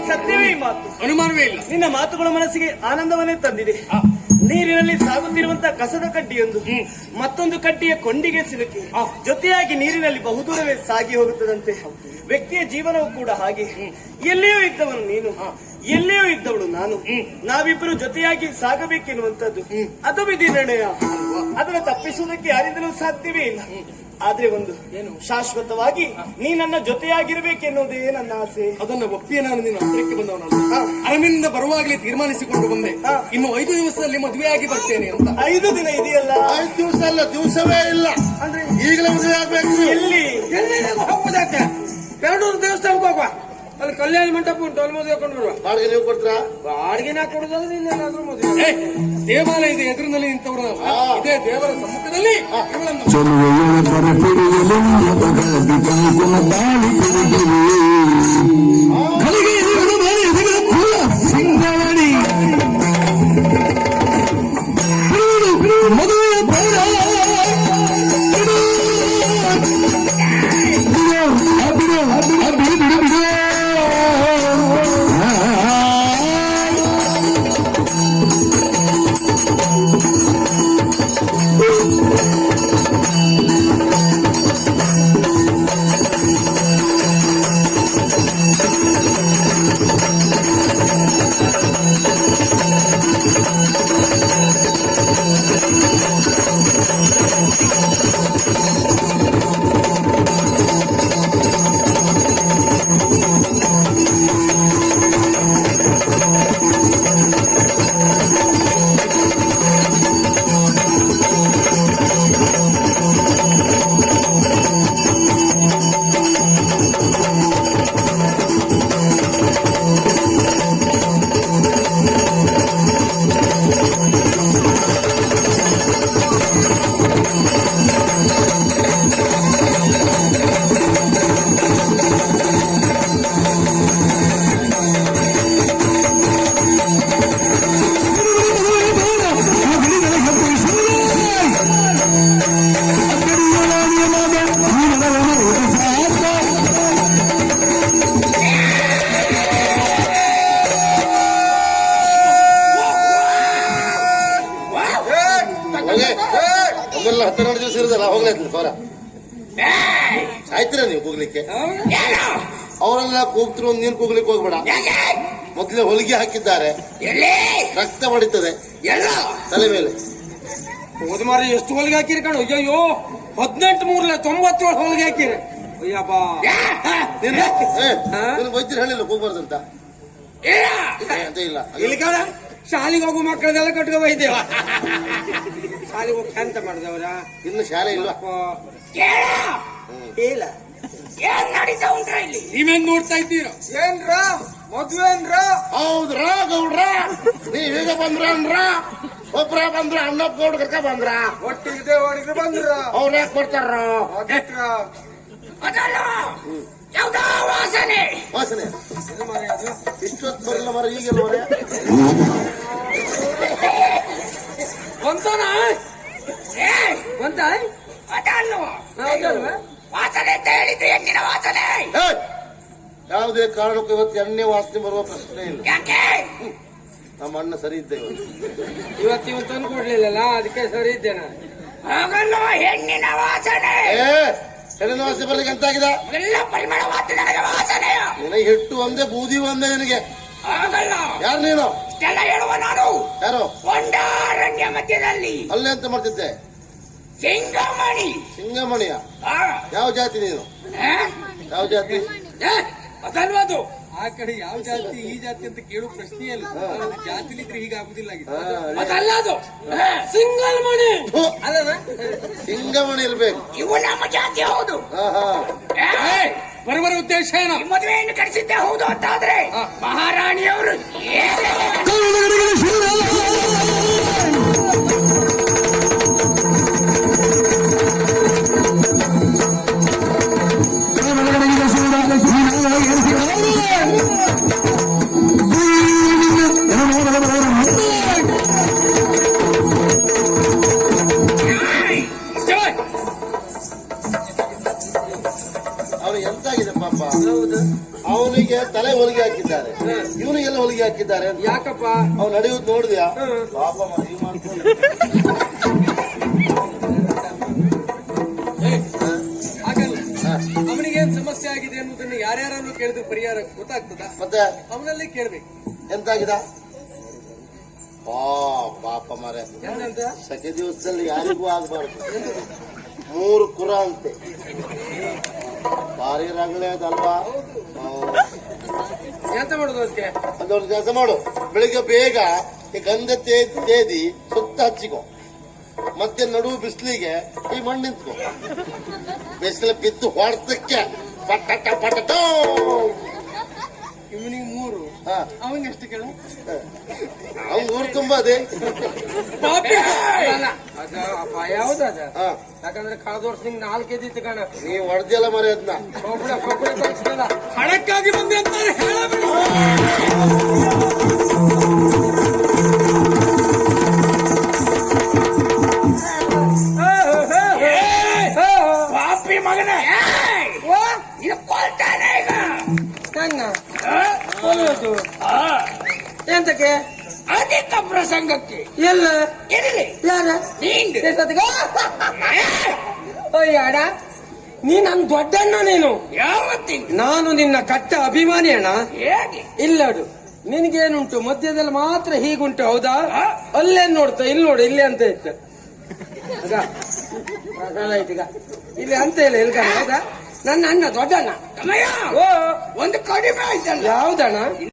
ಸತ್ಯವೇ ಮಾತು, ಅನುಮಾನವೇ ಇಲ್ಲ. ನಿನ್ನ ಮಾತುಗಳ ಮನಸ್ಸಿಗೆ ಆನಂದವನ್ನೇ ತಂದಿದೆ. ನೀರಿನಲ್ಲಿ ಸಾಗುತ್ತಿರುವಂತಹ ಕಸದ ಕಡ್ಡಿಯೊಂದು ಮತ್ತೊಂದು ಕಡ್ಡಿಯ ಕೊಂಡಿಗೆ ಸಿಲುಕಿ ಜೊತೆಯಾಗಿ ನೀರಿನಲ್ಲಿ ಬಹುದೂರವೇ ಸಾಗಿ ಹೋಗುತ್ತದಂತೆ. ವ್ಯಕ್ತಿಯ ಜೀವನವೂ ಕೂಡ ಹಾಗೆ. ಎಲ್ಲಿಯೂ ಇದ್ದವನು ನೀನು, ಎಲ್ಲಿಯೂ ಇದ್ದವಳು ನಾನು. ನಾವಿಬ್ಬರು ಜೊತೆಯಾಗಿ ಸಾಗಬೇಕೆನ್ನುವಂಥದ್ದು ಅದು ವಿಧಿ ನಿರ್ಣಯ. ಅದನ್ನು ತಪ್ಪಿಸುವುದಕ್ಕೆ ಯಾರಿಂದಲೂ ಸಾಧ್ಯವೇ ಇಲ್ಲ. ಆದ್ರೆ ಒಂದು ಶಾಶ್ವತವಾಗಿ ನೀ ನನ್ನ ಜೊತೆಯಾಗಿರ್ಬೇಕೆನ್ನುವುದೇ ನನ್ನ ಆಸೆ. ಅದನ್ನ ಒಪ್ಪಿಯೇ ನಾನು ನಿನ್ನ ಹತ್ತಿರಕ್ಕೆ ಬಂದವನಲ್ಲ. ಅರಮಿಂದ ಬರುವಾಗಲೇ ತೀರ್ಮಾನಿಸಿಕೊಂಡು ಬಂದೆ, ಇನ್ನು 5 ದಿವಸದಲ್ಲಿ ಮದುವೆಯಾಗಿ ಬರ್ತೇನೆ ಅಂತ. 5 ದಿನ ಇದೆಯಲ್ಲ? 5 ದಿವಸ ಅಲ್ಲ, ದಿವಸವೇ ಇಲ್ಲ. ಅಂದ್ರೆ ಈಗಲೇ ಮದುವೆ ಆಗ್ಬೇಕು. ಎಲ್ಲಿ ಹೋಗುದಾಕೆ ಪೆರಡೂರು ದೇವಸ್ಥಾನಕ್ಕೆ ಹೋಗುವ, ಅಲ್ಲಿ ಕಲ್ಯಾಣ ಮಂಟಪ ಉಂಟು, ಅಲ್ಲಿ ಮದುವೆ ಹಾಕೊಂಡು ಬರುವ. ಬಾಡಿಗೆ ನೀವು ಕೊಡ್ತೀರಾ? ಬಾಡಿಗೆ ನಾ ಕೊಡುದಾದ್ರೆ ಇನ್ನೇನಾದ್ರೂ ಮದುವೆ. ದೇವಾಲಯದ ಎದುರಿನಲ್ಲಿ ನಿಂತವರು ಇದೇ ದೇವರ ಸಮ್ಮುಖದಲ್ಲಿ ಹತ್ತೆರಡು ದಿವಸ ಇರುದಲ್ಲ, ಹೋಗ್ಲೈತಿ ಸೌರ ಆಯ್ತೀರ ನೀವು ಕೂಗ್ಲಿಕ್ಕೆ? ಅವರೆಲ್ಲ ಕೂಗ್ತಿರು, ನೀನ್ ಕೂಗ್ಲಿಕ್ಕೆ ಹೋಗ್ಬೇಡ. ಮೊದ್ಲೇ ಹೊಲಿಗೆ ಹಾಕಿದ್ದಾರೆ, ರಕ್ತ ಹೊಡಿತದೆ ತಲೆ ಮೇಲೆ. ಹೋದ ಮಾರಿ ಎಷ್ಟು ಹೊಲಿಗೆ ಹಾಕಿರಿ ಕಣು? ಅಯ್ಯೋ 18 3 97 ಹೊಲಿಗೆ ಹಾಕಿರಿ. ಅಯ್ಯಪ್ಪ ವೈದ್ಯರು ಹೇಳಿಲ್ಲ ಕೂಗ್ಬಾರ್ದಂತ ಅಂತ ಇಲ್ಲ. ಇಲ್ಲಿ ಕಾಲ ಶಾಲೆಗೆ ಹೋಗೋ ಮಕ್ಕಳದೆಲ್ಲ ಕಟ್ಕೊ ಬೈದೇವ. ಶಾಲೆಗೆ ಹೋಗಿ ಅಂತ ಮಾಡಿದವ್ರ ಇನ್ನು ಶಾಲೆ ಇಲ್ಲ. ಇಲ್ಲ ನೀವೇನ್ ನೋಡ್ತಾ ಇದ್ದೀರ? ಏನ್ರ ಮದ್ವೆ ಏನ್ರ? ಹೌದ್ರ ಗೌಡ್ರ, ನೀವೀಗ ಬಂದ್ರ ಅಂದ್ರ ಒಬ್ರ ಬಂದ್ರ ಅಣ್ಣಪ್ಪ ಗೌಡ್ ಕರ್ಕ ಬಂದ್ರ ಒಟ್ಟಿಗೆ ಹೊಡಿಗೆ ಬಂದ್ರ ಅವ್ರ ಯಾಕೆ ಕೊಡ್ತಾರ? ವಾಸನೆ ವಾಸನೆ ಇಷ್ಟೊತ್ತು ಬರಲ್ಲ ಮರ, ಈಗೆಲ್ಲ ಮರ ಬಂತಾನ ಬಂತ ವಾಸನೆ ಅಂತ ಹೇಳಿದ್ರೆ ಹೆಣ್ಣಿನ ವಾಸನೆ. ಯಾವುದೇ ಕಾರಣಕ್ಕೂ ಇವತ್ತು ಎಣ್ಣೆ ವಾಸನೆ ಬರುವ ಪ್ರಶ್ನೆ ಇಲ್ಲ. ಯಾಕೆ? ನಮ್ಮ ಅಣ್ಣ ಸರಿ ಇದ್ದೆ ಇವತ್ತು ತಂದು ಕೊಡ್ಲಿಲ್ಲಲ್ಲ, ಅದಕ್ಕೆ ಸರಿ ಇದ್ದೇನೆ. ಆಗಲ್ಲ, ಹೆಣ್ಣಿನ ವಾಸನೆ. ಹೆಣ್ಣಿನ ವಾಸನೆ ಬರ್ಲಿಕ್ಕೆ ಎಂತಾಗಿದೆ? ಎಲ್ಲ ಪರಿಮಳವಾದ ನನಗೆ ವಾಸನೆ. ನಿನಗೆ ಹಿಟ್ಟು ಒಂದೇ ಬೂದಿ ಒಂದೇ ನಿನಗೆ. ಆಗಲ್ಲ. ಯಾರು ನೀನು? ಇಷ್ಟೆಲ್ಲ ಹೇಳುವ ನಾನು ಯಾರು? ಕೊಂಡಾರಣ್ಯ ಮಧ್ಯದಲ್ಲಿ ಅಲ್ಲೇ ಅಂತ ಮಾಡ್ತಿದ್ದೆ. ಸಿಂಗಮಣಿ. ಸಿಂಗಮಣಿಯ? ಯಾವ ಜಾತಿ ನೀನು? ಯಾವ ಜಾತಿ? ಅದಲ್ವದು. ಆ ಕಡೆ ಯಾವ ಜಾತಿ ಈ ಜಾತಿ ಅಂತ ಕೇಳೋ ಪ್ರಶ್ನೆ ಅಲ್ಲ. ಜಾತಿಲಿದ್ರೆ ಹೀಗಾಗುದಿಲ್ಲ. ಅದಲ್ಲ, ಅದು ಸಿಂಗಲ್ ಮಣಿ. ಸಿಂಗಮಣಿ ಇರ್ಬೇಕು. ಇವು ನಮ್ಮ ಜಾತಿ ಹೌದು. ಬರಬರ ಉದ್ದೇಶ ಏನು? ಮದುವೆಯನ್ನು ಕಳಿಸಿದ್ದೆ ಹೌದು ಅಂತಾದ್ರೆ ಮಹಾರಾಣಿಯವರು ಹಾಕಿದ್ದಾರೆ ಅಂತ. ಯಾಕಪ್ಪ? ಅವ್ನು ನಡೆಯುವುದು ನೋಡಿದ್ಯಾ? ಪಾಪ ಮರಿ ಮಾಡ್ಕೊಂಡು ಹಾಗಲ್ಲ, ಅವನಿಗೇನ್ ಸಮಸ್ಯೆ ಆಗಿದೆ ಅನ್ನೋದನ್ನ ಯಾರ್ಯಾರನ್ನು ಕೇಳಿದ್ರೆ ಪರಿಹಾರ ಗೊತ್ತಾಗ್ತದ? ಮತ್ತೆ ಅವನಲ್ಲೇ ಕೇಳ್ಬೇಕು. ಎಂತಾಗಿದ? ಪಾಪ ಮರೆ ಎಂತ ಸೆಕೆ ದಿವಸದಲ್ಲಿ ಯಾರಿಗೂ ಆಗ್ಬಾರ್ದು. 3 ಕುರ ಅಂತೆ, ಭಾರಿ ರಗಳೆ ಅದಲ್ವಾ? ಎಂತ ಮಾಡುದು ಅದಕ್ಕೆ? ಅದೊಂದು ಕೆಲಸ ಮಾಡು, ಬೆಳಿಗ್ಗೆ ಬೇಗ ಈ ಗಂಧ ತೇದಿ ಸುತ್ತ ಹಚ್ಚಿಕೊ, ಮತ್ತೆ ನಡುವು ಬಿಸಿಲಿಗೆ ಈ ಮಣ್ಣು ನಿಂತ್ಕೊ. ಬಿಸಿಲು ಬಿದ್ದು ಹೊಡೆದಕ್ಕೆ ಪಟಟ ಪಟಟ. ಇವನಿಗೆ 3, ಹಾ, ಅವನಿಗೆ ಎಷ್ಟು ಕೇಳು? ಅವ್ನು ಊರು ತುಂಬಾ ಅದೇ. ಅಲ್ಲ, ಅದ ಅಪ್ಪ ಯಾವ್ದದ? ಹಾ, ಯಾಕಂದ್ರೆ ಕಳೆದ ವರ್ಷ ನಿಂಗೆ 4 ಕೆಜಿ ಇತ್ತು ಕಣ. ನೀವು ಹೊಡೆದಿಲ್ಲ ಮರಿ ಅದನ್ನ. ಕೊಬ್ಬಳ ಕಳ್ಸಿದಲ್ಲ. ಹಣಕ್ಕಾಗಿ ಬಂದೆ ಅಂತ ಹೇಳಬೇಡಿ. ಪಾಪಿ ಮಗನ ಕೊಲ್ತಾನೆ ಈಗ. ಹೆಂಗ ಕೊಲ್ಲೋದು? ಎಂತಕ್ಕೆ? ಅಧಿಕ ಪ್ರಸಂಗಕ್ಕೆ. ಎಲ್ಲ ಇರಲಿ. ಯಾರ? ಅಯ್ಯಾಡ, ನೀ ನನ್ ದೊಡ್ಡಣ್ಣ. ನೀನು ಯಾವತ್ತಿನ? ನಾನು ನಿನ್ನ ಕಟ್ಟ ಅಭಿಮಾನಿ ಅಣ್ಣ. ಹೇಗೆ? ಇಲ್ಲಡು, ನಿನ್ಗೇನುಂಟು ಮಧ್ಯದಲ್ಲಿ ಮಾತ್ರ ಹೀಗುಂಟು, ಹೌದಾ? ಅಲ್ಲೇನ್ ನೋಡ್ತಾ? ಇಲ್ಲಿ ನೋಡು, ಇಲ್ಲಿ ಅಂತ ಇತ್ತು ಈಗ. ಇಲ್ಲಿ ಅಂತ ಇಲ್ಲ ಇಲ್ಕ, ಹೌದಾ? ನನ್ನ ಅಣ್ಣ ದೊಡ್ಡಣ್ಣ. ಓ, ಒಂದು ಕಡಿಮೆ ಆಯ್ತಲ್ಲ. ಯಾವ್ದಣ್ಣ?